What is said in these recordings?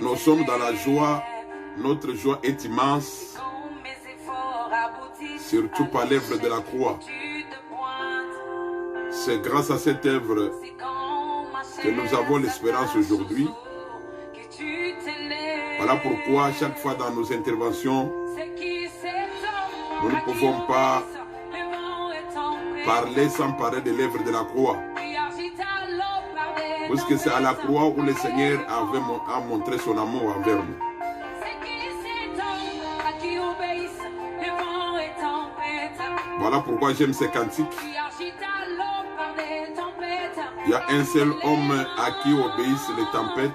Nous sommes dans la joie. Notre joie est immense. Surtout par l'œuvre de la croix. C'est grâce à cette œuvre que nous avons l'espérance aujourd'hui. Voilà pourquoi chaque fois dans nos interventions, nous ne pouvons pas parler sans parler de l'œuvre de la croix. Parce que c'est à la croix où le Seigneur a montré son amour envers nous. Voilà pourquoi j'aime ces cantiques. Il y a un seul homme à qui obéissent les tempêtes.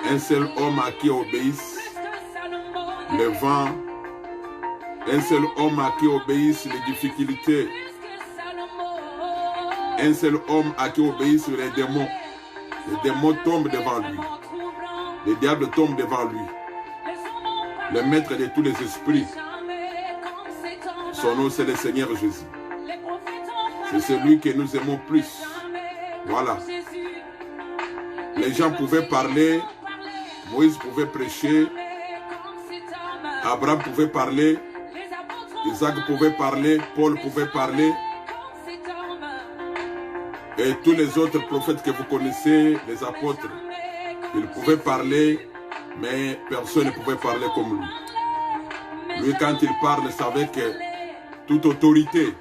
Un seul homme à qui obéissent le vent. Un seul homme à qui obéissent les difficultés. Un seul homme à qui obéissent les démons. Les démons tombent devant lui. Les diables tombent devant lui. Le maître de tous les esprits. Son nom c'est le Seigneur Jésus. C'est celui que nous aimons plus. Voilà. Les gens pouvaient parler. Moïse pouvait prêcher. Abraham pouvait parler. Isaac pouvait parler. Paul pouvait parler. Et tous les autres prophètes que vous connaissez, les apôtres, ils pouvaient parler, mais personne ne pouvait parler comme lui. Lui, quand il parle, c'est avec toute autorité.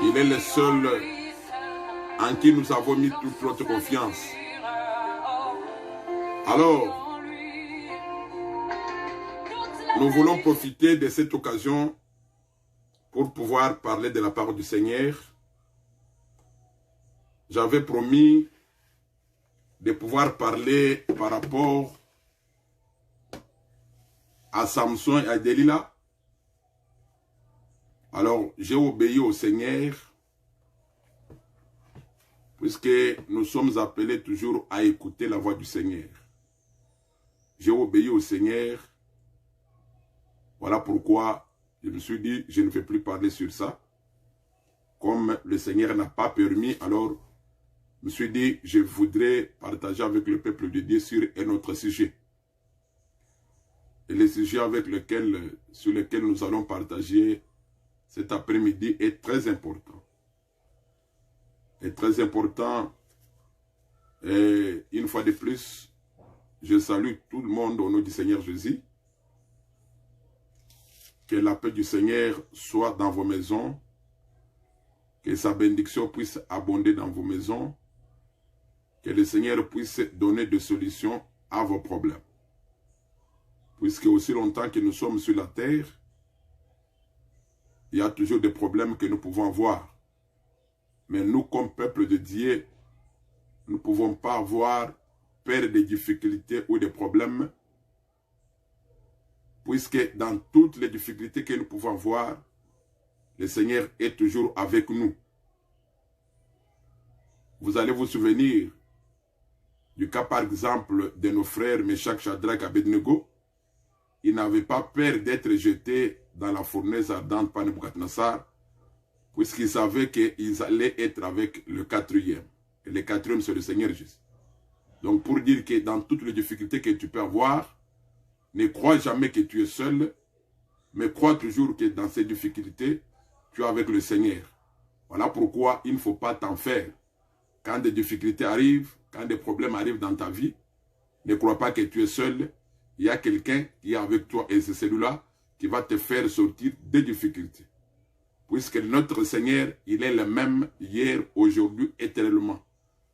Il est le seul en qui nous avons mis toute notre confiance. Alors, nous voulons profiter de cette occasion pour pouvoir parler de la parole du Seigneur. J'avais promis de pouvoir parler par rapport à Samson et à Delilah. Alors, j'ai obéi au Seigneur, puisque nous sommes appelés toujours à écouter la voix du Seigneur. J'ai obéi au Seigneur. Voilà pourquoi je me suis dit, je ne vais plus parler sur ça. Comme le Seigneur n'a pas permis, alors je me suis dit, je voudrais partager avec le peuple de Dieu sur un autre sujet. Et le sujet sur lequel nous allons partager cet après-midi est très important. Est très important. Et une fois de plus, je salue tout le monde au nom du Seigneur Jésus. Que la paix du Seigneur soit dans vos maisons. Que sa bénédiction puisse abonder dans vos maisons. Que le Seigneur puisse donner des solutions à vos problèmes. Puisque aussi longtemps que nous sommes sur la terre, il y a toujours des problèmes que nous pouvons avoir. Mais nous, comme peuple de Dieu, nous ne pouvons pas avoir peur des difficultés ou des problèmes. Puisque dans toutes les difficultés que nous pouvons voir, le Seigneur est toujours avec nous. Vous allez vous souvenir du cas par exemple de nos frères Meshach, Shadrach et Abednego. Ils n'avaient pas peur d'être jetés dans la fournaise ardente par Nebuchadnezzar, puisqu'ils savaient qu'ils allaient être avec le quatrième. Et le quatrième, c'est le Seigneur Jésus. Donc pour dire que dans toutes les difficultés que tu peux avoir, ne crois jamais que tu es seul, mais crois toujours que dans ces difficultés, tu es avec le Seigneur. Voilà pourquoi il ne faut pas t'en faire. Quand des difficultés arrivent, quand des problèmes arrivent dans ta vie, ne crois pas que tu es seul. Il y a quelqu'un qui est avec toi et c'est celui-là qui va te faire sortir des difficultés. Puisque notre Seigneur, il est le même hier, aujourd'hui, éternellement.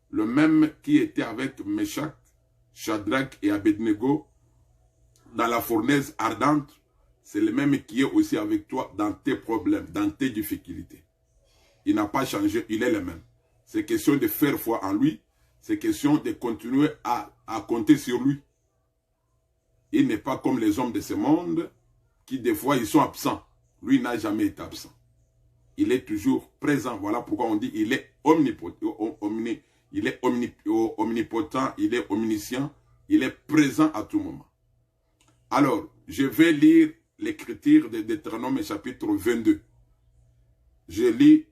Le même qui était avec Meshach, Shadrach et Abednego dans la fournaise ardente, c'est le même qui est aussi avec toi dans tes problèmes, dans tes difficultés. Il n'a pas changé, il est le même. C'est question de faire foi en lui, c'est question de continuer à compter sur lui. Il n'est pas comme les hommes de ce monde qui des fois ils sont absents. Lui n'a jamais été absent. Il est toujours présent. Voilà pourquoi on dit il est omnipotent, il est omnipotent, il est omniscient, il est présent à tout moment. Alors, je vais lire l'écriture de Deutéronome chapitre 22. Je lis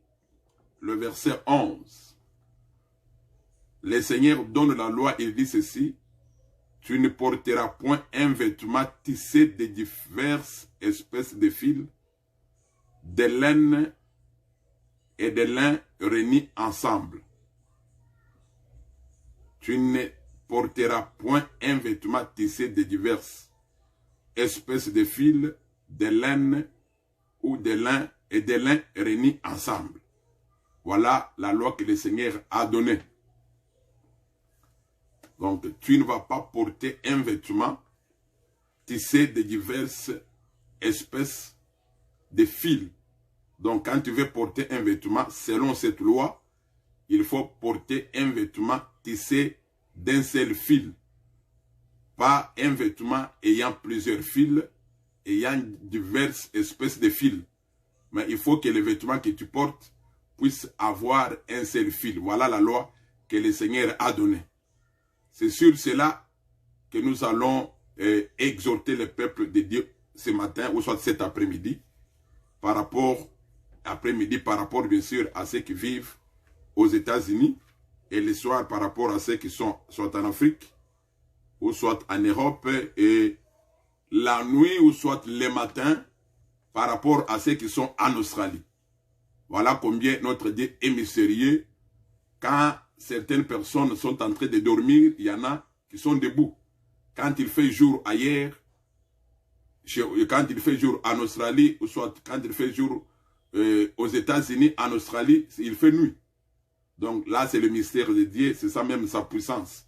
le verset 11. le Seigneur donne la loi, il dit ceci: tu ne porteras point un vêtement tissé de diverses espèces de fils, de laine et de lin réunis ensemble. Tu ne porteras point un vêtement tissé de diverses espèces de fils, de laine ou de lin et de lin réunis ensemble. Voilà la loi que le Seigneur a donnée. Donc, tu ne vas pas porter un vêtement tissé de diverses espèces de fils. Donc, quand tu veux porter un vêtement, selon cette loi, il faut porter un vêtement tissé d'un seul fil. Pas un vêtement ayant plusieurs fils, ayant diverses espèces de fils. Mais il faut que le vêtement que tu portes puisse avoir un seul fil. Voilà la loi que le Seigneur a donnée. C'est sur cela que nous allons exhorter le peuple de Dieu ce matin, ou soit cet après-midi, par rapport bien sûr à ceux qui vivent aux États-Unis, et le soir par rapport à ceux qui sont soit en Afrique, ou soit en Europe, et la nuit ou soit le matin par rapport à ceux qui sont en Australie. Voilà combien notre Dieu est mystérieux. Quand certaines personnes sont en train de dormir, il y en a qui sont debout. Quand il fait jour ailleurs, quand il fait jour en Australie, ou soit quand il fait jour aux États-Unis, en Australie, il fait nuit. Donc là, c'est le mystère de Dieu, c'est ça même sa puissance.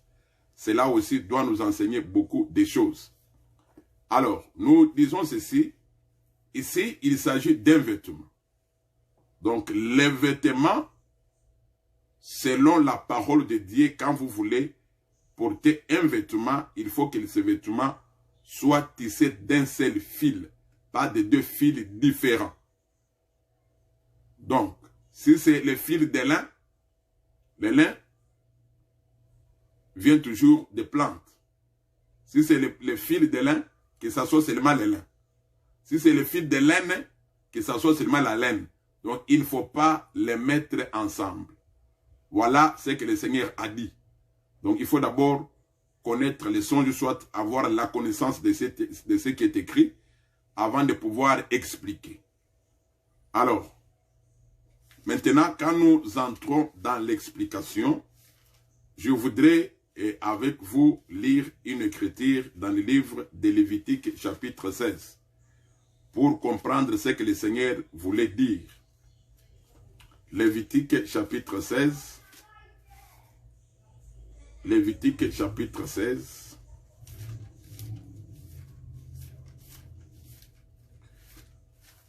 Cela aussi doit nous enseigner beaucoup de choses. Alors, nous disons ceci. Ici, il s'agit d'un vêtement. Donc, les vêtements, selon la parole de Dieu, quand vous voulez porter un vêtement, il faut que ce vêtement soit tissé d'un seul fil, pas de deux fils différents. Donc, si c'est le fil de lin, le lin vient toujours des plantes. Si c'est le fil de lin, que ça soit seulement le lin. Si c'est le fil de laine, que ça soit seulement la laine. Donc, il ne faut pas les mettre ensemble. Voilà ce que le Seigneur a dit. Donc, il faut d'abord connaître les songes, soit avoir la connaissance de ce qui est écrit, avant de pouvoir expliquer. Alors, maintenant, quand nous entrons dans l'explication, je voudrais avec vous lire une écriture dans le livre de Lévitique chapitre 16 pour comprendre ce que le Seigneur voulait dire. Lévitique chapitre 16. Lévitique chapitre 16.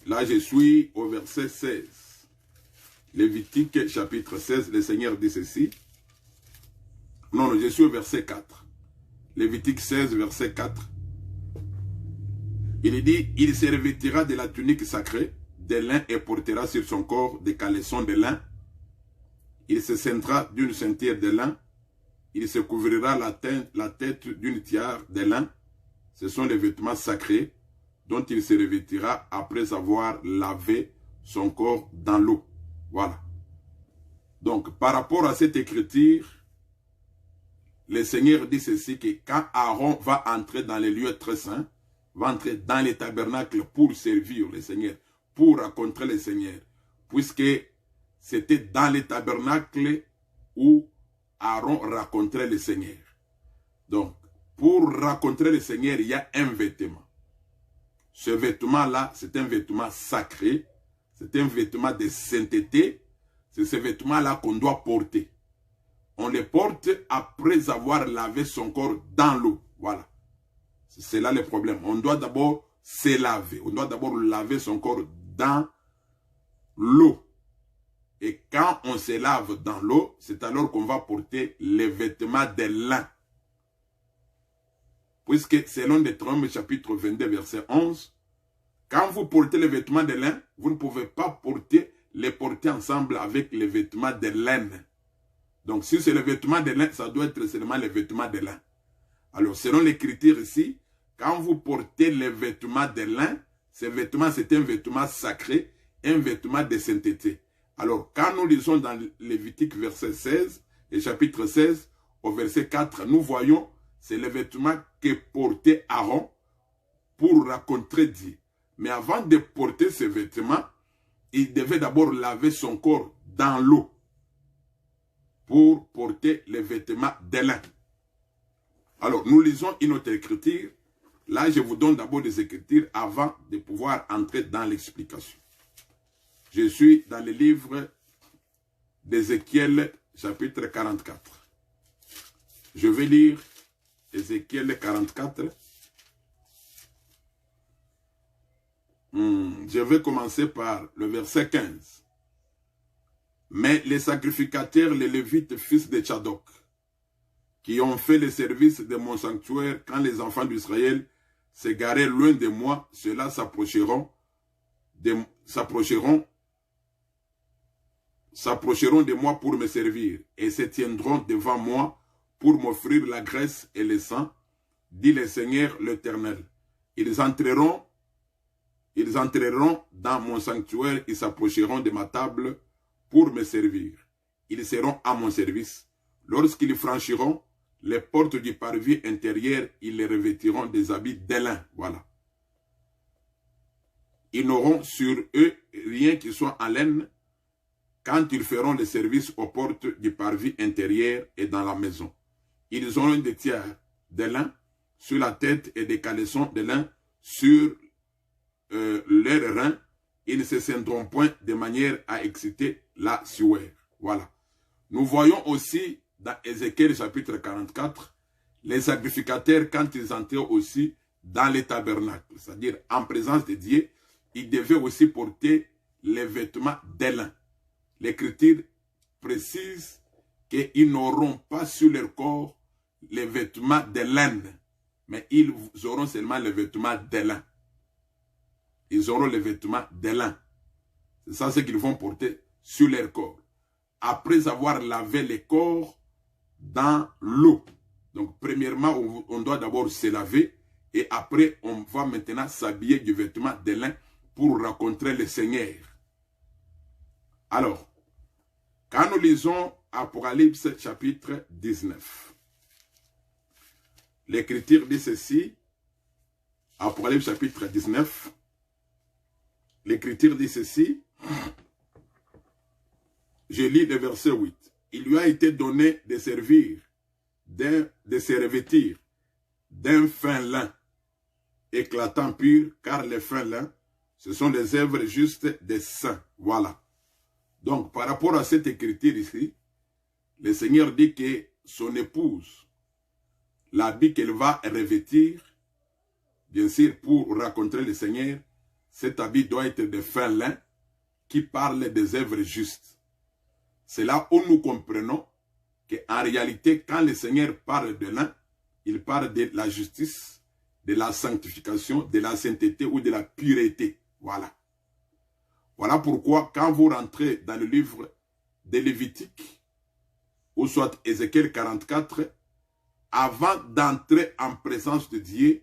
Là, je suis au verset 16. Lévitique chapitre 16, le Seigneur dit ceci. Non, je suis au verset 4. Lévitique 16, verset 4. Il dit, il se revêtira de la tunique sacrée, de lin, et portera sur son corps des caleçons de lin. Il se ceindra d'une ceinture de lin. Il se couvrira la tête d'une tiare de lin. Ce sont les vêtements sacrés dont il se revêtira après avoir lavé son corps dans l'eau. Voilà. Donc, par rapport à cette écriture, le Seigneur dit ceci, que quand Aaron va entrer dans les lieux très saints, va entrer dans les tabernacles pour servir le Seigneur, pour rencontrer le Seigneur, puisque c'était dans les tabernacles où Aaron rencontrait le Seigneur. Donc, pour rencontrer le Seigneur, il y a un vêtement. Ce vêtement-là, c'est un vêtement sacré, c'est un vêtement de sainteté, c'est ce vêtement-là qu'on doit porter. On le porte après avoir lavé son corps dans l'eau. Voilà. C'est là le problème. On doit d'abord se laver. On doit d'abord laver son corps dans l'eau. Et quand on se lave dans l'eau, c'est alors qu'on va porter les vêtements de lin. Puisque selon Deutéronome chapitre 22, verset 11, quand vous portez les vêtements de lin, vous ne pouvez pas les porter ensemble avec les vêtements de laine. Donc si c'est le vêtement de lin, ça doit être seulement les vêtements de lin. Alors selon l'écriture ici, quand vous portez les vêtements de lin, ces vêtements, c'est un vêtement sacré, un vêtement de sainteté. Alors, quand nous lisons dans Lévitique verset 16, et chapitre 16, au verset 4, nous voyons, c'est le vêtement que portait Aaron pour rencontrer Dieu. Mais avant de porter ce vêtement, il devait d'abord laver son corps dans l'eau pour porter les vêtements de lin. Alors, nous lisons une autre écriture. Là, je vous donne d'abord des écritures avant de pouvoir entrer dans l'explication. Je suis dans le livre d'Ézéchiel, chapitre 44. Je vais lire Ézéchiel 44. Je vais commencer par le verset 15. Mais les sacrificateurs, les Lévites, fils de Tchadok, qui ont fait le service de mon sanctuaire quand les enfants d'Israël s'égaraient loin de moi, ceux-là s'approcheront de moi pour me servir et se tiendront devant moi pour m'offrir la graisse et le sang, dit le Seigneur l'Éternel. Ils entreront dans mon sanctuaire, ils s'approcheront de ma table pour me servir. Ils seront à mon service. Lorsqu'ils franchiront les portes du parvis intérieur, ils les revêtiront des habits de lin. Voilà. Ils n'auront sur eux rien qui soit en laine quand ils feront le service aux portes du parvis intérieur et dans la maison. Ils auront des tiers de lin sur la tête et des caleçons de lin sur leurs reins. Ils ne se scindront point de manière à exciter la sueur. Voilà. Nous voyons aussi dans Ézéchiel chapitre 44, les sacrificateurs, quand ils entraient aussi dans les tabernacles, c'est-à-dire en présence de Dieu, ils devaient aussi porter les vêtements de lin. L'Écriture précise qu'ils n'auront pas sur leur corps les vêtements de laine, mais ils auront seulement les vêtements de lin. Ils auront les vêtements de lin. C'est ça ce qu'ils vont porter sur leur corps. Après avoir lavé les corps dans l'eau. Donc, premièrement, on doit d'abord se laver et après, on va maintenant s'habiller du vêtement de lin pour rencontrer le Seigneur. Alors, quand nous lisons Apocalypse chapitre 19, l'Écriture dit ceci, Apocalypse chapitre 19, l'Écriture dit ceci, je lis le verset 8. Il lui a été donné de servir, de se revêtir d'un fin lin éclatant pur, car les fins lin, ce sont les œuvres justes des saints. Voilà. Donc, par rapport à cette écriture ici, le Seigneur dit que son épouse, l'habit qu'elle va revêtir, bien sûr, pour rencontrer le Seigneur, cet habit doit être de fin lin qui parle des œuvres justes. C'est là où nous comprenons qu'en réalité, quand le Seigneur parle de lin, il parle de la justice, de la sanctification, de la sainteté ou de la pureté. Voilà. Voilà pourquoi quand vous rentrez dans le livre de Lévitique, ou soit Ézéchiel 44, avant d'entrer en présence de Dieu,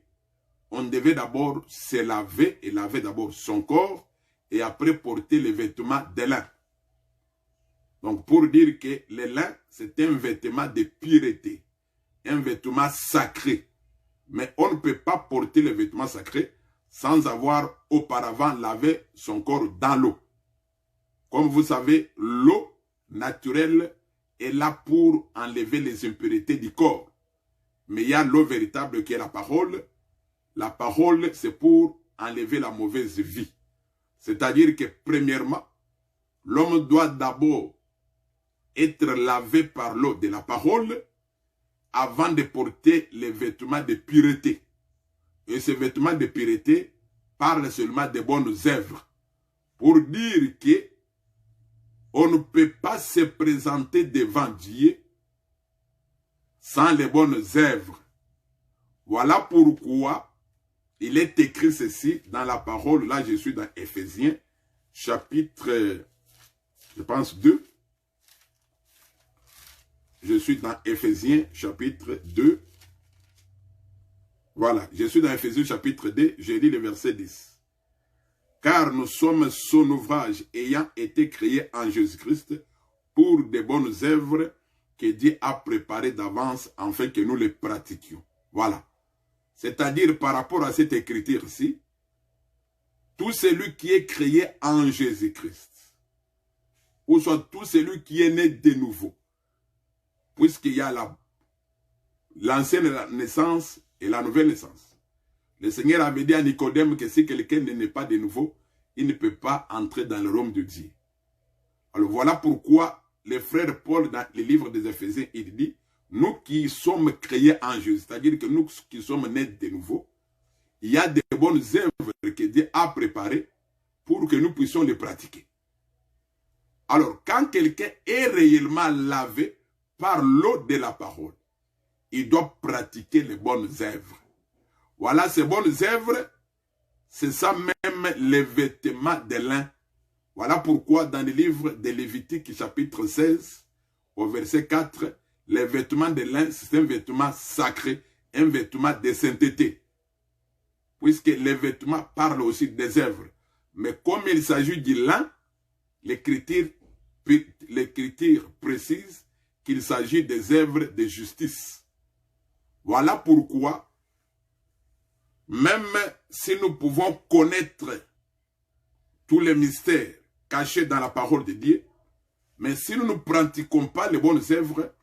on devait d'abord se laver et laver d'abord son corps et après porter les vêtements de lin. Donc pour dire que le lin, c'est un vêtement de pureté, un vêtement sacré. Mais on ne peut pas porter le vêtement sacré sans avoir auparavant lavé son corps dans l'eau. Comme vous savez, l'eau naturelle est là pour enlever les impuretés du corps. Mais il y a l'eau véritable qui est la parole. La parole, c'est pour enlever la mauvaise vie. C'est-à-dire que, premièrement, l'homme doit d'abord être lavé par l'eau de la parole avant de porter les vêtements de pureté. Et ces vêtements de pureté parlent seulement des bonnes œuvres. Pour dire que on ne peut pas se présenter devant Dieu sans les bonnes œuvres. Voilà pourquoi il est écrit ceci dans la parole. Là, je suis dans Éphésiens, chapitre, je pense, 2. Je suis dans Éphésiens, chapitre 2. Voilà, je suis dans Éphésiens, chapitre 2. Je lis le verset 10. Car nous sommes son ouvrage ayant été créés en Jésus-Christ pour de bonnes œuvres que Dieu a préparés d'avance afin que nous les pratiquions. Voilà. C'est-à-dire par rapport à cette écriture-ci, tout celui qui est créé en Jésus-Christ, ou soit tout celui qui est né de nouveau, puisqu'il y a l'ancienne naissance et la nouvelle naissance. Le Seigneur avait dit à Nicodème que si quelqu'un n'est pas de nouveau, il ne peut pas entrer dans le royaume de Dieu. Alors voilà pourquoi le frère Paul, dans le livre des Éphésiens, il dit, nous qui sommes créés en Jésus, c'est-à-dire que nous qui sommes nés de nouveau, il y a des bonnes œuvres que Dieu a préparées pour que nous puissions les pratiquer. Alors, quand quelqu'un est réellement lavé par l'eau de la parole, il doit pratiquer les bonnes œuvres. Voilà, ces bonnes œuvres, c'est ça même les vêtements de lin. Voilà pourquoi dans le livre de Lévitique, chapitre 16, au verset 4, les vêtements de lin, c'est un vêtement sacré, un vêtement de sainteté. Puisque les vêtements parlent aussi des œuvres. Mais comme il s'agit du lin, l'écriture précise qu'il s'agit des œuvres de justice. Voilà pourquoi, même si nous pouvons connaître tous les mystères cachés dans la parole de Dieu, mais si nous ne pratiquons pas les bonnes œuvres,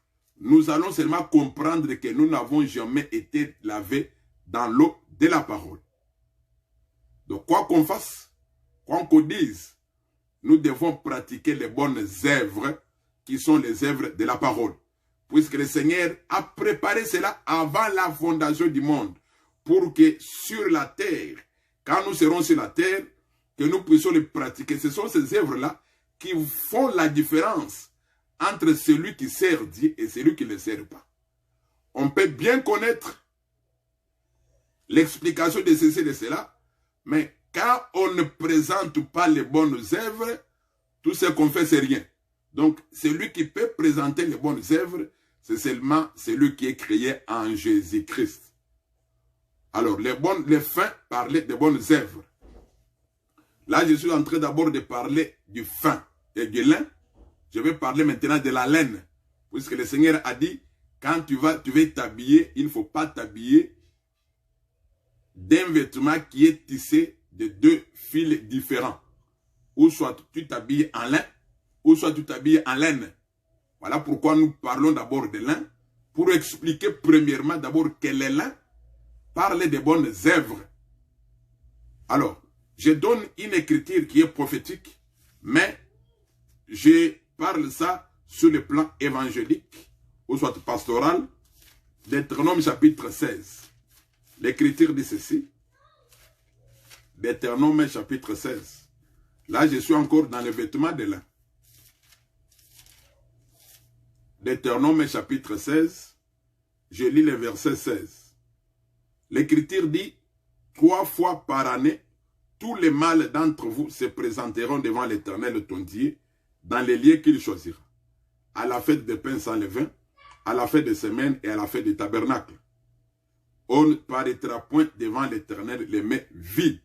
nous allons seulement comprendre que nous n'avons jamais été lavés dans l'eau de la parole. Donc quoi qu'on fasse, quoi qu'on dise, nous devons pratiquer les bonnes œuvres qui sont les œuvres de la parole. Puisque le Seigneur a préparé cela avant la fondation du monde, pour que sur la terre, quand nous serons sur la terre, que nous puissions les pratiquer. Ce sont ces œuvres-là qui font la différence entre celui qui sert Dieu et celui qui ne le sert pas. On peut bien connaître l'explication de ceci et de cela, mais quand on ne présente pas les bonnes œuvres, tout ce qu'on fait, c'est rien. Donc, celui qui peut présenter les bonnes œuvres, c'est seulement celui qui est créé en Jésus-Christ. Alors, les fins parlaient des bonnes œuvres. Là, je suis en train d'abord de parler du fin et du lin. Je vais parler maintenant de la laine. Puisque le Seigneur a dit, quand tu veux t'habiller, il ne faut pas t'habiller d'un vêtement qui est tissé de deux fils différents. Ou soit tu t'habilles en lin, ou soit tu t'habilles en laine. Voilà pourquoi nous parlons d'abord de lin, pour expliquer premièrement d'abord que le lin parle des bonnes œuvres. Alors, je donne une écriture qui est prophétique, mais je parle ça sur le plan évangélique, ou soit pastoral, Deutéronome chapitre 16. L'écriture dit ceci, Deutéronome chapitre 16. Là, je suis encore dans le vêtement de lin. Deutéronome chapitre 16, je lis le verset 16. L'écriture dit, 3 fois par année, tous les mâles d'entre vous se présenteront devant l'Éternel ton Dieu dans les lieux qu'il choisira, à la fête des pains sans levain, à la fête des semaines et à la fête des tabernacles. On ne paraîtra point devant l'Éternel les mains vides.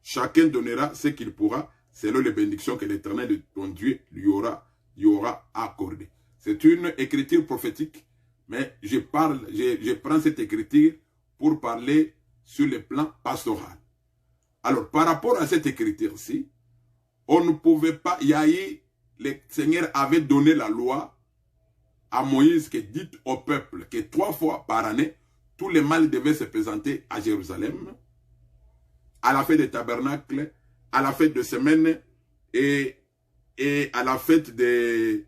Chacun donnera ce qu'il pourra selon les bénédictions que l'Éternel ton Dieu lui aura accordées. C'est une écriture prophétique, mais je prends cette écriture pour parler sur le plan pastoral. Alors, par rapport à cette écriture-ci, on ne pouvait pas, le Seigneur avait donné la loi à Moïse qui dit au peuple que 3 fois par année, tous les mâles devaient se présenter à Jérusalem, à la fête des tabernacles, à la fête de semaine et à la fête des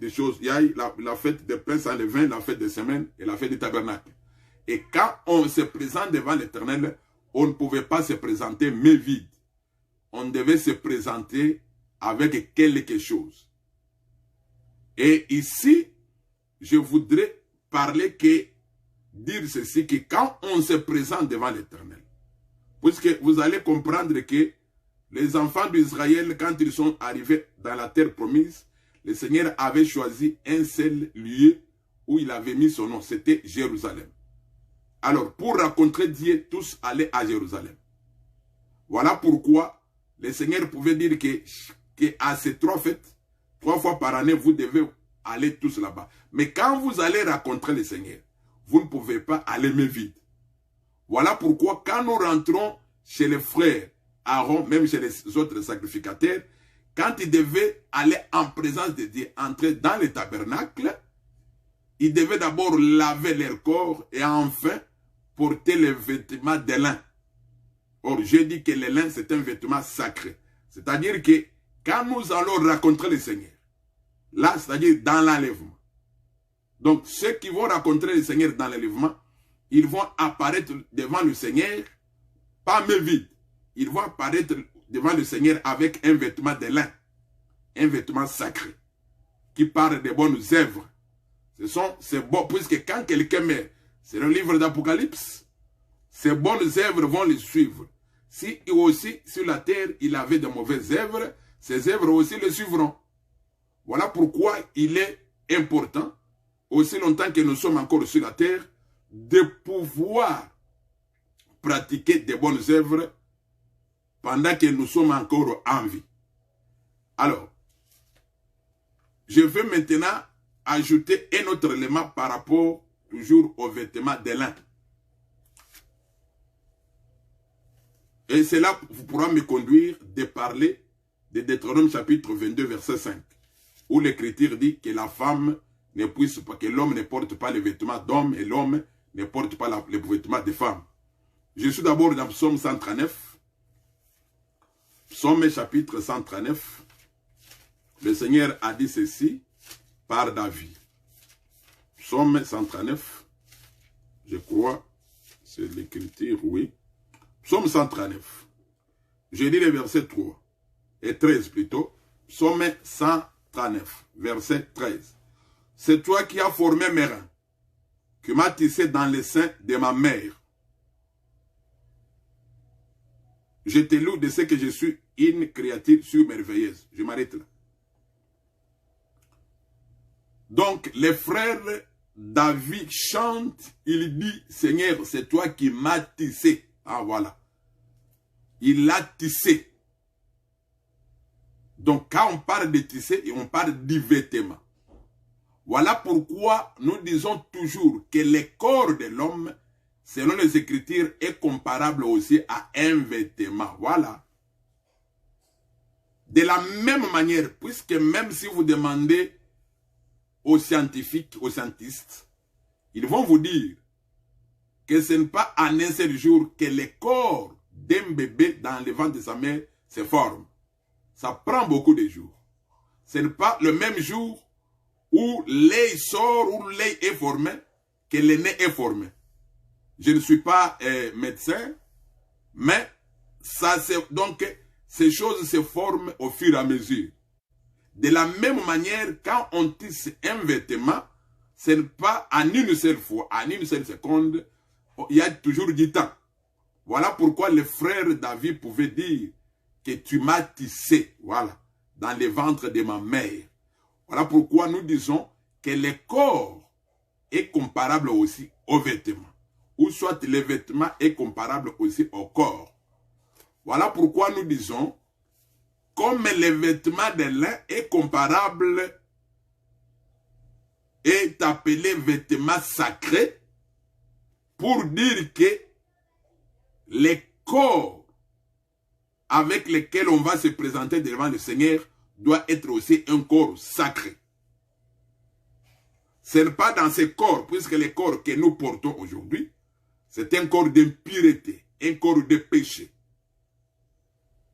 choses. Il y a la fête des pains sans levain, la fête des semaines et la fête des tabernacles. Et quand on se présente devant l'Éternel, on ne pouvait pas se présenter main vide. On devait se présenter avec quelque chose. Et ici, je voudrais dire ceci, que quand on se présente devant l'Éternel, puisque vous allez comprendre que les enfants d'Israël, quand ils sont arrivés dans la terre promise, le Seigneur avait choisi un seul lieu où il avait mis son nom, c'était Jérusalem. Alors, pour rencontrer Dieu, tous allaient à Jérusalem. Voilà pourquoi le Seigneur pouvait dire que à ces 3 fêtes, 3 fois par année, vous devez aller tous là-bas. Mais quand vous allez rencontrer le Seigneur, vous ne pouvez pas aller main vide. Voilà pourquoi quand nous rentrons chez les frères Aaron, même chez les autres sacrificateurs, quand ils devaient aller en présence de Dieu, entrer dans le tabernacle, ils devaient d'abord laver leur corps et enfin porter les vêtements de lin. Or, je dis que le lin, c'est un vêtement sacré. C'est-à-dire que quand nous allons rencontrer le Seigneur, là, c'est-à-dire dans l'enlèvement. Donc, ceux qui vont rencontrer le Seigneur dans l'enlèvement, ils vont apparaître devant le Seigneur, pas main vide. Ils vont apparaître devant le Seigneur avec un vêtement de lin, un vêtement sacré, qui parle des bonnes œuvres. C'est bon, puisque quand quelqu'un meurt, c'est le livre d'Apocalypse, ces bonnes œuvres vont les suivre. Si aussi sur la terre il avait de mauvaises œuvres, ces œuvres aussi le suivront. Voilà pourquoi il est important, aussi longtemps que nous sommes encore sur la terre, de pouvoir pratiquer des bonnes œuvres pendant que nous sommes encore en vie. Alors, je vais maintenant ajouter un autre élément par rapport toujours aux vêtements de lin. Et c'est là que vous pourrez me conduire de parler de Deutéronome chapitre 22 verset 5, où l'Écriture dit que la femme ne puisse pas, que l'homme ne porte pas les vêtements d'homme et l'homme ne porte pas les vêtements de femme. Je suis d'abord dans Psaume 139. Psaume chapitre 139. Le Seigneur a dit ceci par David. Psaume 139. Je crois, c'est l'Écriture, oui. Psaume 139. Je lis les versets 3 et 13 plutôt. Psaume 139, verset 13. C'est toi qui as formé mes reins, qui m'as tissé dans les seins de ma mère. Je te loue de ce que je suis une créature surmerveilleuse. Je m'arrête là. Donc, les frères David chante, il dit, Seigneur, c'est toi qui m'as tissé. Ah, voilà. Il l'a tissé. Donc, quand on parle de tisser, on parle du vêtement. Voilà pourquoi nous disons toujours que le corps de l'homme, selon les Écritures, est comparable aussi à un vêtement. Voilà. De la même manière, puisque même si vous demandez aux scientifiques, aux scientistes, ils vont vous dire que ce n'est pas en un seul jour que le corps d'un bébé dans le ventre de sa mère se forme. Ça prend beaucoup de jours. Ce n'est pas le même jour où l'œil sort, où l'œil est formé, que le nez est formé. Je ne suis pas médecin, mais ça, donc ces choses se forment au fur et à mesure. De la même manière, quand on tisse un vêtement, ce n'est pas en une seule fois, en une seule seconde, il y a toujours du temps. Voilà pourquoi le frère David pouvait dire que tu m'as tissé, voilà, dans le ventre de ma mère. Voilà pourquoi nous disons que le corps est comparable aussi aux vêtements. Ou soit le vêtement est comparable aussi au corps. Voilà pourquoi nous disons, comme le vêtement de lin est comparable, est appelé vêtement sacré, pour dire que le corps avec lequel on va se présenter devant le Seigneur doit être aussi un corps sacré. Ce n'est pas dans ce corps, puisque le corps que nous portons aujourd'hui, c'est un corps d'impureté, un corps de péché.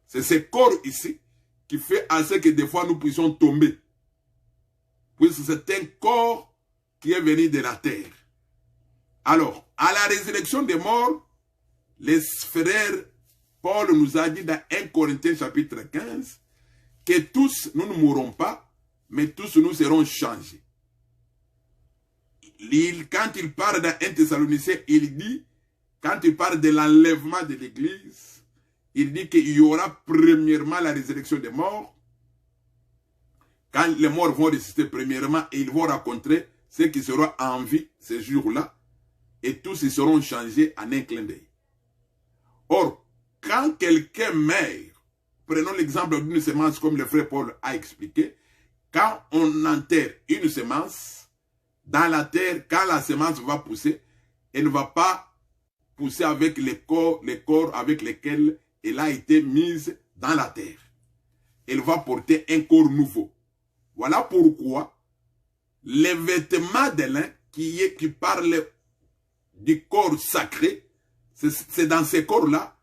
C'est ce corps ici qui fait à ce que des fois nous puissions tomber. Puisque c'est un corps qui est venu de la terre. Alors, à la résurrection des morts, les frères Paul nous a dit dans 1 Corinthiens chapitre 15 que tous nous ne mourrons pas, mais tous nous serons changés. Quand il parle dans 1 Thessaloniciens, il dit, quand il parle de l'enlèvement de l'église, il dit qu'il y aura premièrement la résurrection des morts. Quand les morts vont ressusciter premièrement, et ils vont rencontrer ceux qui seront en vie ces jours-là, et tous ils seront changés en un clin d'œil. Or, quand quelqu'un meurt, prenons l'exemple d'une semence comme le frère Paul a expliqué, quand on enterre une semence dans la terre, quand la semence va pousser, elle ne va pas pousser avec les corps avec lesquels elle a été mise dans la terre. Elle va porter un corps nouveau. Voilà pourquoi les vêtements de lin qui parlent du corps sacré, c'est dans ces corps-là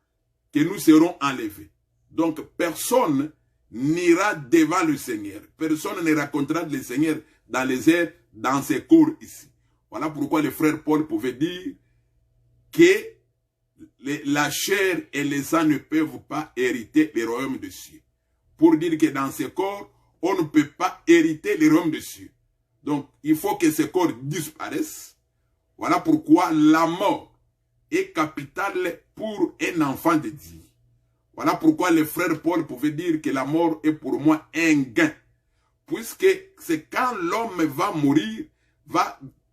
que nous serons enlevés. Donc personne n'ira devant le Seigneur. Personne ne racontera le Seigneur dans les airs, dans ces corps ici. Voilà pourquoi le frère Paul pouvait dire que la chair et les sang ne peuvent pas hériter les royaumes des cieux. Pour dire que dans ces corps, on ne peut pas hériter les royaumes des cieux. Donc, il faut que ces corps disparaissent. Voilà pourquoi la mort est capitale pour un enfant de Dieu. Voilà pourquoi le frère Paul pouvait dire que la mort est pour moi un gain. Puisque c'est quand l'homme va mourir,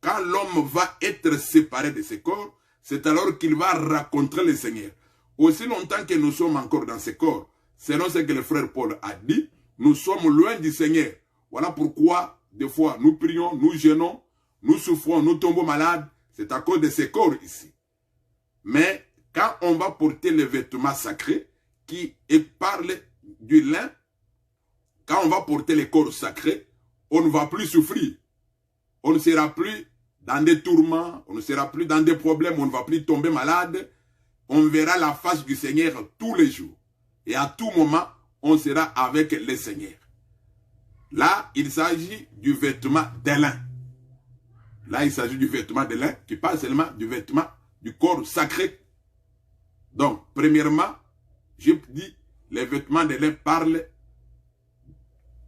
quand l'homme va être séparé de ses corps, c'est alors qu'il va rencontrer le Seigneur. Aussi longtemps que nous sommes encore dans ce corps, selon ce que le frère Paul a dit, nous sommes loin du Seigneur. Voilà pourquoi, des fois, nous prions, nous jeûnons, nous souffrons, nous tombons malades. C'est à cause de ces corps ici. Mais quand on va porter les vêtements sacrés, qui parlent du lin, quand on va porter les corps sacrés, on ne va plus souffrir. On ne sera plus dans des tourments, on ne sera plus dans des problèmes, on ne va plus tomber malade. On verra la face du Seigneur tous les jours. Et à tout moment, on sera avec le Seigneur. Là, il s'agit du vêtement de lin. Là, il s'agit du vêtement de lin qui parle seulement du vêtement du corps sacré. Donc, premièrement, je dis, les vêtements de lin parlent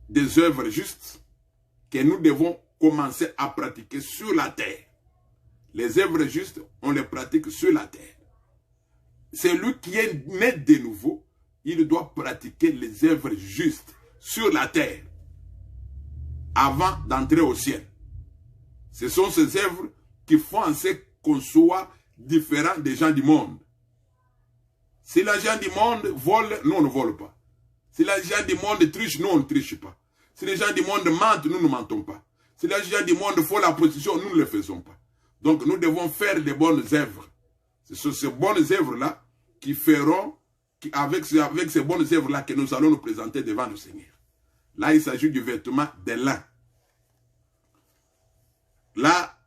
des œuvres justes que nous devons commencer à pratiquer sur la terre. Les œuvres justes, on les pratique sur la terre. Celui qui est né de nouveau, il doit pratiquer les œuvres justes sur la terre avant d'entrer au ciel. Ce sont ces œuvres qui font en sorte qu'on soit différent des gens du monde. Si les gens du monde volent, nous on ne vole pas. Si les gens du monde trichent, nous on ne triche pas. Si les gens du monde mentent, nous ne mentons pas. Si les gens du monde font la prostitution, nous ne le faisons pas. Donc nous devons faire des bonnes œuvres. Ce sont ces bonnes œuvres-là qui feront, avec ces bonnes œuvres-là que nous allons nous présenter devant le Seigneur. Là, il s'agit du vêtement de lin. Là,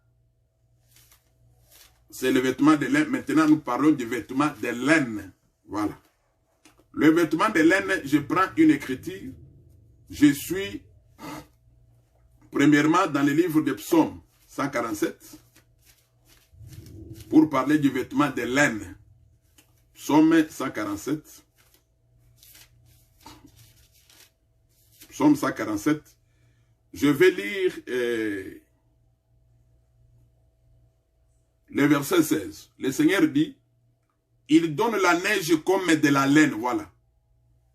c'est le vêtement de lin. Maintenant, nous parlons du vêtement de laine. Voilà. Le vêtement de laine, je prends une écriture. Je suis, premièrement, dans le livre de Psaume 147, pour parler du vêtement de laine. Psaume 147. Psaume 147. Je vais lire le verset 16. Le Seigneur dit, il donne la neige comme de la laine. Voilà.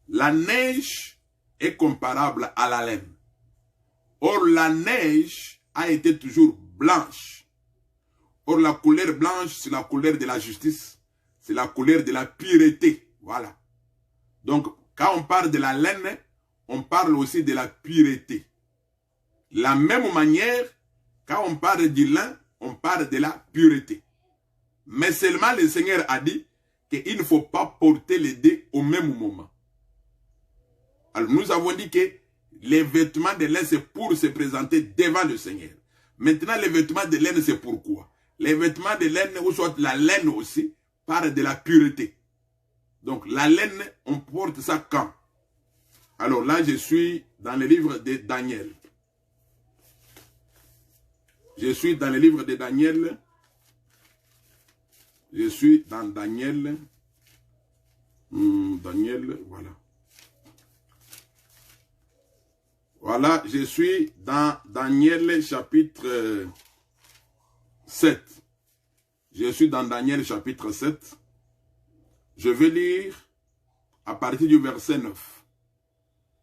La neige est comparable à la laine. Or, la neige a été toujours blanche. Or, la couleur blanche, c'est la couleur de la justice. C'est la couleur de la pureté. Voilà. Donc, quand on parle de la laine, on parle aussi de la pureté. La même manière, quand on parle du lin, on parle de la pureté. Mais seulement le Seigneur a dit qu'il ne faut pas porter les deux au même moment. Alors nous avons dit que les vêtements de laine, c'est pour se présenter devant le Seigneur. Maintenant, les vêtements de laine, c'est pourquoi? Les vêtements de laine, ou soit la laine aussi, parlent de la pureté. Donc la laine, on porte ça quand? Alors là, je suis dans le livre de Daniel. Je suis dans le livre de Daniel. Je suis dans Daniel. Daniel, voilà. Voilà, je suis dans Daniel chapitre 7. Je suis dans Daniel chapitre 7. Je vais lire à partir du verset 9.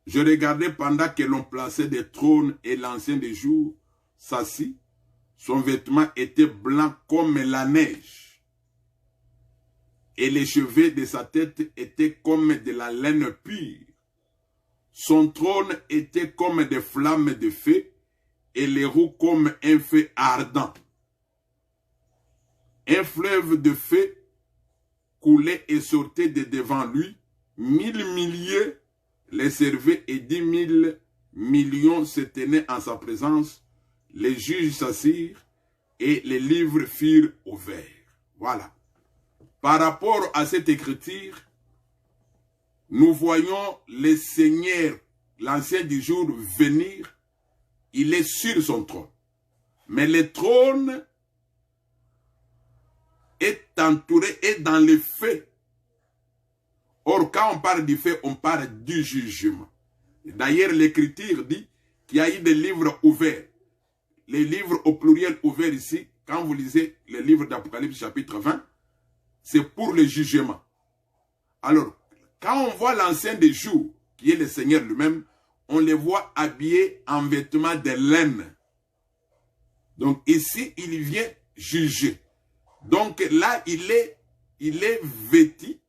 Je regardais pendant que l'on plaçait des trônes et l'ancien des jours s'assit. Son vêtement était blanc comme la neige. Et les cheveux de sa tête étaient comme de la laine pure. Son trône était comme des flammes de feu et les roues comme un feu ardent. Un fleuve de feu coulait et sortait de devant lui. 1000 milliers les servaient et 10 000 millions se tenaient en sa présence. Les juges s'assirent et les livres furent ouverts. Voilà. Par rapport à cette écriture, nous voyons le Seigneur, l'ancien du jour, venir. Il est sur son trône. Mais le trône est entouré, est dans le feu. Or, quand on parle du feu, on parle du jugement. D'ailleurs, l'écriture dit qu'il y a eu des livres ouverts. Les livres au pluriel ouverts ici, quand vous lisez le livre d'Apocalypse chapitre 20, c'est pour le jugement. Alors, quand on voit l'ancien des jours, qui est le Seigneur lui-même, on les voit habillés en vêtements de laine. Donc ici, il vient juger. Donc là, il est vêtu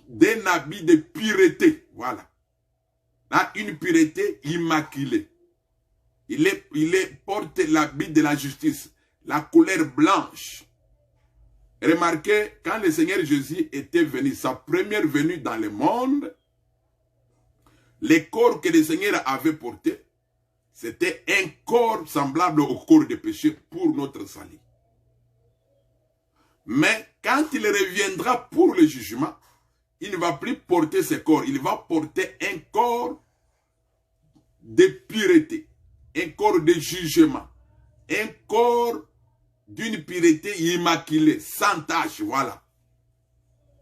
d'un habit de pureté. Voilà. Là, une pureté immaculée. Il porte l'habit de la justice, la couleur blanche. Remarquez, quand le Seigneur Jésus était venu, sa première venue dans le monde, les corps que le Seigneur avait portés, c'était un corps semblable au corps de péché pour notre salut. Mais quand il reviendra pour le jugement, il ne va plus porter ce corps, il va porter un corps de pureté, un corps de jugement, un corps d'une pureté immaculée, sans tache, voilà.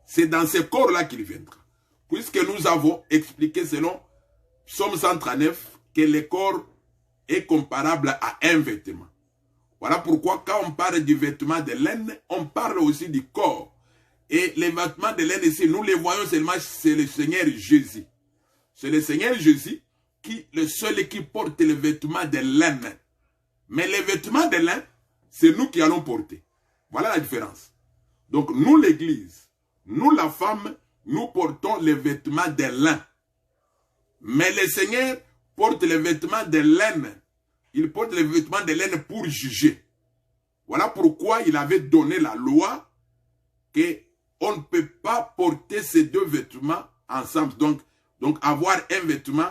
C'est dans ce corps-là qu'il viendra. Puisque nous avons expliqué selon Psaume 139 que le corps est comparable à un vêtement. Voilà pourquoi quand on parle du vêtement de laine, on parle aussi du corps. Et les vêtements de laine ici, nous les voyons seulement, c'est le Seigneur Jésus. C'est le Seigneur Jésus qui, le seul qui porte les vêtements de laine. Mais les vêtements de laine, c'est nous qui allons porter. Voilà la différence. Donc nous l'église, nous la femme, nous portons les vêtements de lin. Mais le Seigneur porte les vêtements de laine. Il porte les vêtements de laine pour juger. Voilà pourquoi il avait donné la loi qu'on ne peut pas porter ces deux vêtements ensemble. Donc avoir un vêtement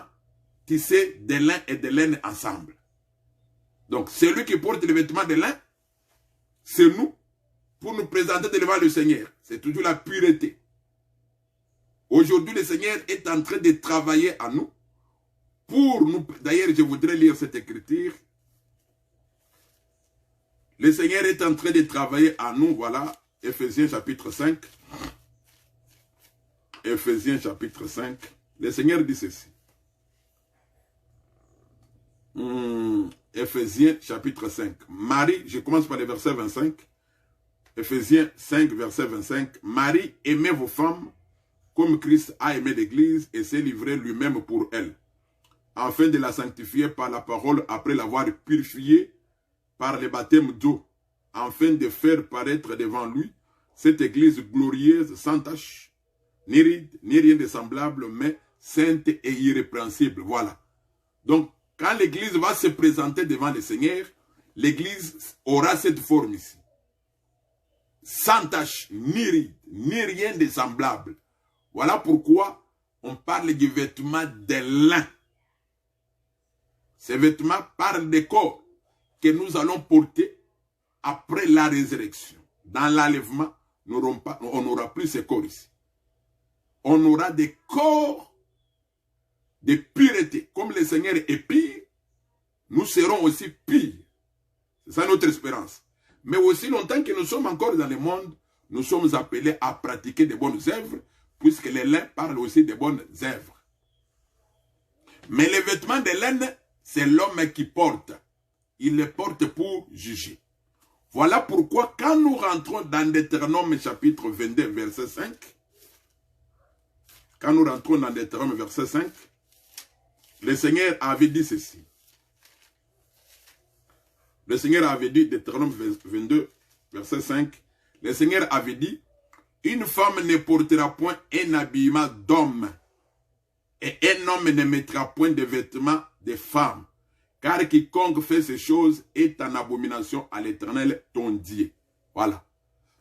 tissé de lin et de laine ensemble. Donc celui qui porte les vêtements de lin, c'est nous, pour nous présenter devant le Seigneur. C'est toujours la pureté. Aujourd'hui, le Seigneur est en train de travailler à nous pour nous. D'ailleurs, je voudrais lire cette écriture. Le Seigneur est en train de travailler à nous. Voilà, Ephésiens chapitre 5. Ephésiens chapitre 5. Le Seigneur dit ceci. Ephésiens chapitre 5. Marie, je commence par le verset 25. Ephésiens 5, verset 25. Marie, aimez vos femmes comme Christ a aimé l'Église et s'est livré lui-même pour elle, afin de la sanctifier par la parole après l'avoir purifiée par le baptême d'eau, afin de faire paraître devant lui cette Église glorieuse, sans tache, ni ride, ni rien de semblable, mais sainte et irrépréhensible. Voilà. Donc, quand l'Église va se présenter devant le Seigneur, l'Église aura cette forme ici. Sans tache, ni ride, ni rien de semblable. Voilà pourquoi on parle du vêtement de lin. Ces vêtements parlent des corps que nous allons porter après la résurrection. Dans l'enlèvement, on n'aura plus ces corps ici. On aura des corps de pureté. Comme le Seigneur est pire, nous serons aussi pires. C'est ça notre espérance. Mais aussi longtemps que nous sommes encore dans le monde, nous sommes appelés à pratiquer de bonnes œuvres, puisque les lains parlent aussi de bonnes œuvres. Mais les vêtements de laine, c'est l'homme qui porte. Il les porte pour juger. Voilà pourquoi quand nous rentrons dans Deutéronome chapitre 22, verset 5, quand nous rentrons dans Deutéronome verset 5, le Seigneur avait dit ceci. Le Seigneur avait dit, Deutéronome 22, verset 5, le Seigneur avait dit, une femme ne portera point un habillement d'homme, Et un homme ne mettra point de vêtements de femme, car quiconque fait ces choses est en abomination à l'Éternel, ton Dieu. Voilà.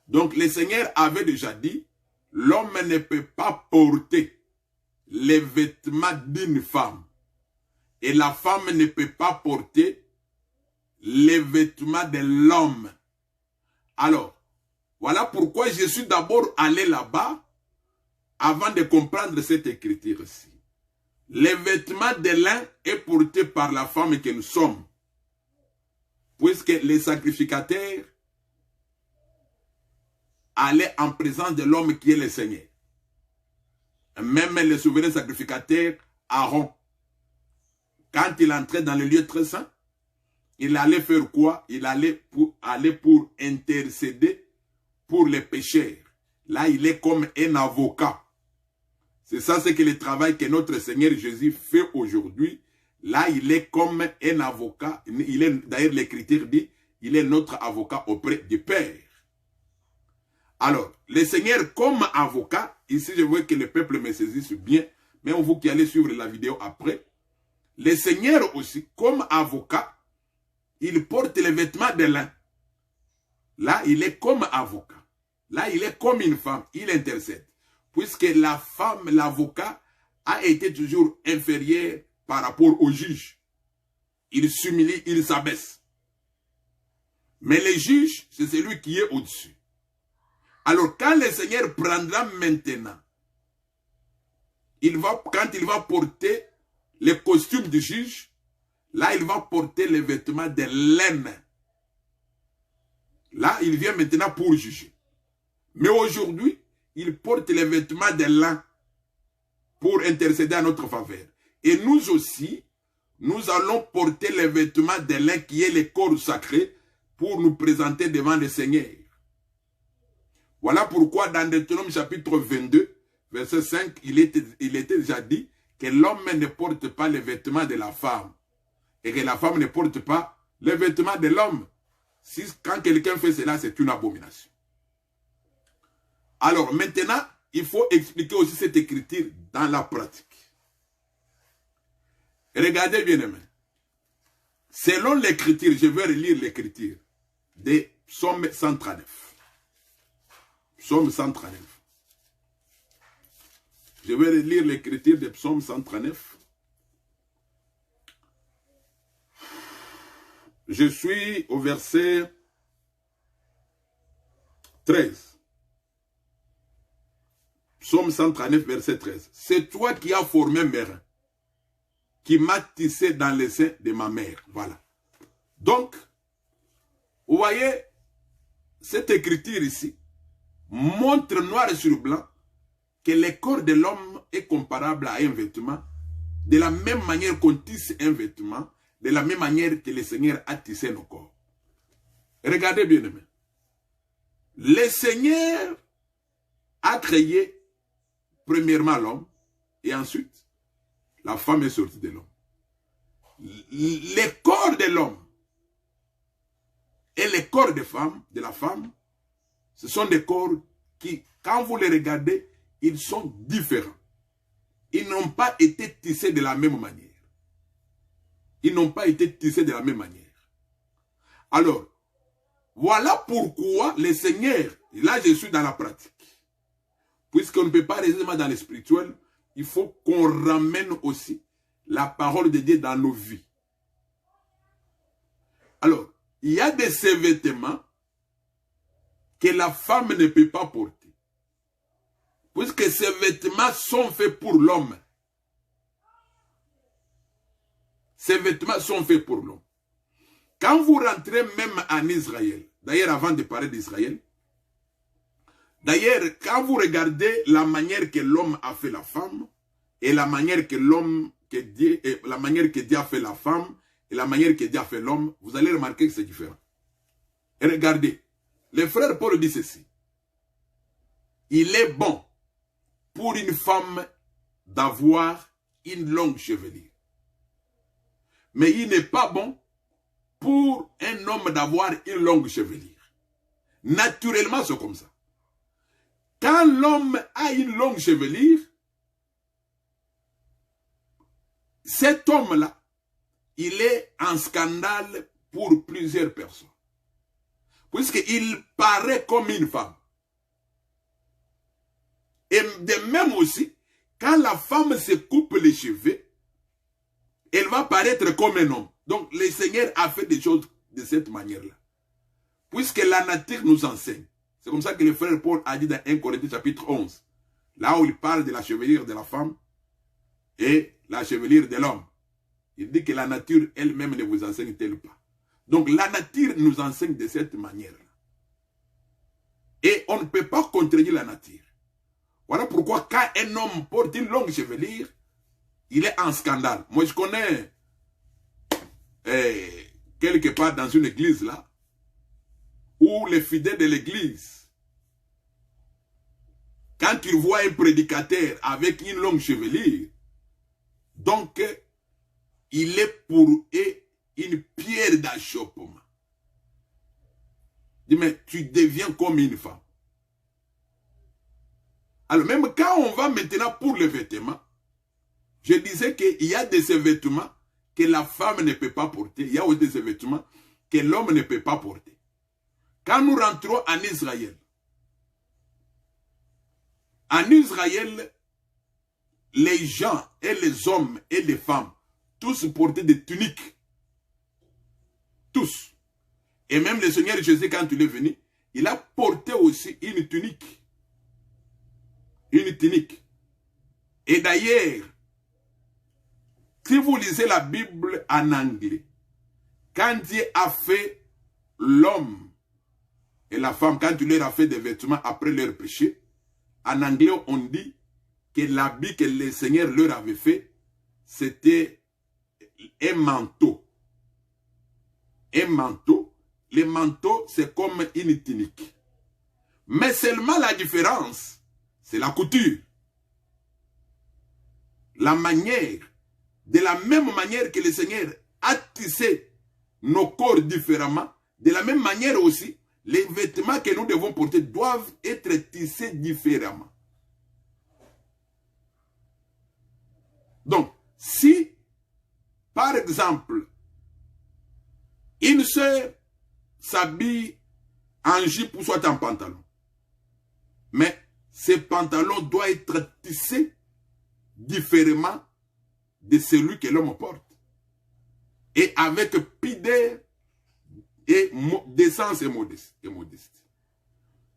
Donc le Seigneur avait déjà dit, l'homme ne peut pas porter les vêtements d'une femme. Et la femme ne peut pas porter les vêtements de l'homme. Alors, voilà pourquoi je suis d'abord allé là-bas avant de comprendre cette écriture-ci. Les vêtements de l'un est porté par la femme que nous sommes. Puisque les sacrificateurs allaient en présence de l'homme qui est le Seigneur. Même le souverain sacrificateur, Aaron, quand il entrait dans le lieu très saint, il allait faire quoi? Il allait pour intercéder pour les pécheurs. Là, il est comme un avocat. C'est ça, c'est que le travail que notre Seigneur Jésus fait aujourd'hui. Là, il est comme un avocat. D'ailleurs, l'écriture dit, il est notre avocat auprès du Père. Alors, le Seigneur comme avocat, ici je veux que le peuple me saisisse bien, mais vous qui allez suivre la vidéo après, le Seigneur aussi, comme avocat, il porte les vêtements de l'un. Là, il est comme avocat. Là, il est comme une femme, il intercède. Puisque la femme, l'avocat, a été toujours inférieur par rapport au juge. Il s'humilie, il s'abaisse. Mais le juge, c'est celui qui est au-dessus. Alors, quand le Seigneur prendra maintenant, quand il va porter le costume du juge, là, il va porter les vêtements de laine. Là, il vient maintenant pour juger. Mais aujourd'hui, il porte les vêtements de lin pour intercéder à notre faveur. Et nous aussi, nous allons porter les vêtements de lin qui est le corps sacré pour nous présenter devant le Seigneur. Voilà pourquoi dans Deutéronome chapitre 22, verset 5, il était déjà dit que l'homme ne porte pas les vêtements de la femme et que la femme ne porte pas les vêtements de l'homme. Quand quelqu'un fait cela, c'est une abomination. Alors maintenant, il faut expliquer aussi cette écriture dans la pratique. Regardez bien aimé. Selon l'écriture, je vais relire l'écriture de Psaume 139. Psaume 139. Je vais relire l'écriture de Psaume 139. Je suis au verset 13. Psaume 139, verset 13. C'est toi qui as formé mes reins, qui m'as tissé dans le sein de ma mère. Voilà. Donc, vous voyez, cette écriture ici montre noir sur blanc que le corps de l'homme est comparable à un vêtement, de la même manière qu'on tisse un vêtement, de la même manière que le Seigneur a tissé nos corps. Regardez bien aimé. Le Seigneur a créé premièrement l'homme et ensuite la femme est sortie de l'homme. Le corps de l'homme et le corps de la femme, ce sont des corps qui, quand vous les regardez, ils sont différents. Ils n'ont pas été tissés de la même manière. Ils n'ont pas été tissés de la même manière. Alors, voilà pourquoi le Seigneur, là je suis dans la pratique. Puisqu'on ne peut pas rester dans le spirituel, il faut qu'on ramène aussi la parole de Dieu dans nos vies. Alors, il y a de ces vêtements que la femme ne peut pas porter. Puisque ces vêtements sont faits pour l'homme. Ces vêtements sont faits pour l'homme. Quand vous rentrez même en Israël, d'ailleurs avant de parler d'Israël, d'ailleurs quand vous regardez la manière que l'homme a fait la femme, et la manière que Dieu a fait la femme, et la manière que Dieu a fait l'homme, vous allez remarquer que c'est différent. Et regardez, le frère Paul dit ceci. Il est bon pour une femme d'avoir une longue chevelure. Mais il n'est pas bon pour un homme d'avoir une longue chevelure. Naturellement, c'est comme ça. Quand l'homme a une longue chevelure, cet homme-là, il est en scandale pour plusieurs personnes. Puisqu'il paraît comme une femme. Et de même aussi, quand la femme se coupe les cheveux, elle va paraître comme un homme. Donc, le Seigneur a fait des choses de cette manière-là. Puisque la nature nous enseigne. C'est comme ça que le frère Paul a dit dans 1 Corinthiens chapitre 11. Là où il parle de la chevelure de la femme et la chevelure de l'homme. Il dit que la nature elle-même ne vous enseigne-t-elle pas. Donc, la nature nous enseigne de cette manière-là. Et on ne peut pas contredire la nature. Voilà pourquoi quand un homme porte une longue chevelure, il est en scandale. Moi, je connais quelque part dans une église là, où les fidèles de l'église, quand ils voient un prédicateur avec une longue chevelure, donc il est pour eux une pierre d'achoppement. Dis, mais tu deviens comme une femme. Alors même quand on va maintenant pour les vêtements, je disais qu'il y a de ces vêtements que la femme ne peut pas porter. Il y a aussi de ces vêtements que l'homme ne peut pas porter. Quand nous rentrons en Israël, les gens et les hommes et les femmes, tous portaient des tuniques. Tous. Et même le Seigneur Jésus, quand il est venu, il a porté aussi une tunique. Une tunique. Et d'ailleurs, si vous lisez la Bible en anglais, quand Dieu a fait l'homme et la femme, quand il leur a fait des vêtements après leur péché, en anglais, on dit que l'habit que le Seigneur leur avait fait, c'était un manteau. Un manteau. Le manteau, c'est comme une tunique. Mais seulement la différence, c'est la couture. La manière, de la même manière que le Seigneur a tissé nos corps différemment, de la même manière aussi, les vêtements que nous devons porter doivent être tissés différemment. Donc, si, par exemple, une sœur s'habille en jupe ou soit en pantalon, mais ce pantalon doit être tissé différemment de celui que l'homme porte. Et avec pudeur et décence et modestie.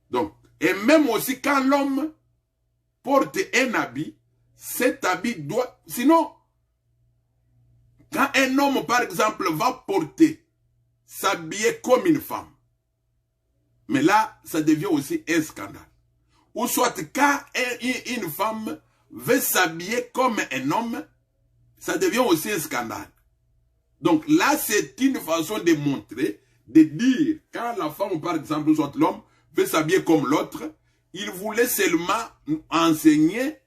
Donc, et même aussi quand l'homme porte un habit, cet habit doit... Sinon, quand un homme, par exemple, va porter, s'habiller comme une femme, mais là, ça devient aussi un scandale. Ou soit quand une femme veut s'habiller comme un homme, ça devient aussi un scandale. Donc là, c'est une façon de montrer, de dire, quand la femme, par exemple, soit l'homme, veut s'habiller comme l'autre, il voulait seulement enseigner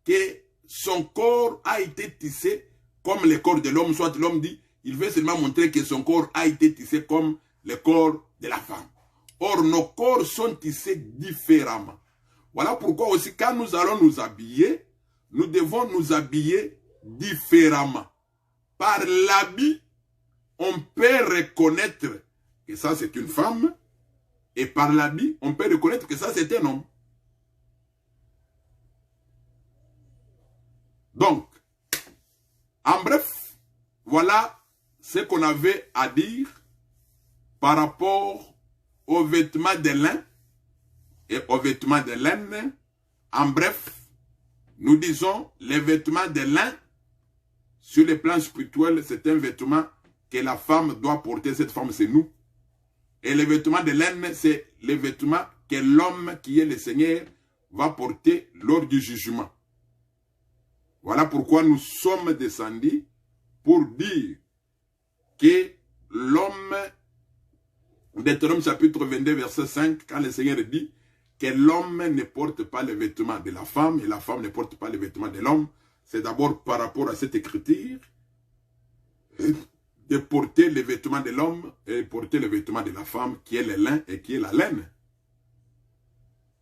que son corps a été tissé comme le corps de l'homme, soit l'homme dit, il veut seulement montrer que son corps a été tissé comme le corps de la femme. Or, nos corps sont tissés différemment. Voilà pourquoi aussi, quand nous allons nous habiller, nous devons nous habiller différemment. Par l'habit, on peut reconnaître que ça c'est une femme, et par l'habit, on peut reconnaître que ça c'est un homme. Donc, en bref, voilà ce qu'on avait à dire par rapport aux vêtements de lin et aux vêtements de laine. En bref, nous disons les vêtements de lin, sur le plan spirituel, c'est un vêtement que la femme doit porter. Cette femme, c'est nous. Et les vêtements de laine, c'est les vêtements que l'homme qui est le Seigneur va porter lors du jugement. Voilà pourquoi nous sommes descendus pour dire que l'homme, Deutéronome chapitre 22, verset 5, quand le Seigneur dit que l'homme ne porte pas les vêtements de la femme et la femme ne porte pas les vêtements de l'homme, c'est d'abord par rapport à cette écriture de porter les vêtements de l'homme et porter les vêtements de la femme qui est le lin et qui est la laine.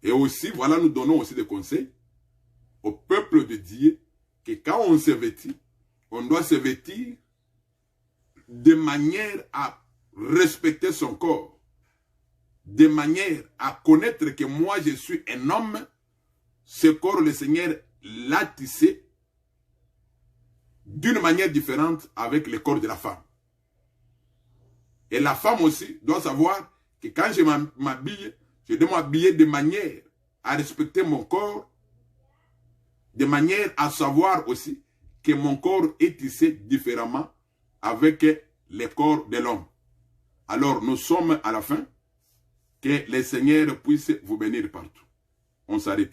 Et aussi, voilà, nous donnons aussi des conseils au peuple de Dieu que quand on se vêtit, on doit se vêtir de manière à respecter son corps, de manière à connaître que moi je suis un homme. Ce corps, le Seigneur l'a tissé d'une manière différente avec le corps de la femme. Et la femme aussi doit savoir que quand je m'habille, je dois m'habiller de manière à respecter mon corps, de manière à savoir aussi que mon corps est tissé différemment avec le corps de l'homme. Alors nous sommes à la fin. Que le Seigneur puisse vous bénir partout. On s'arrête.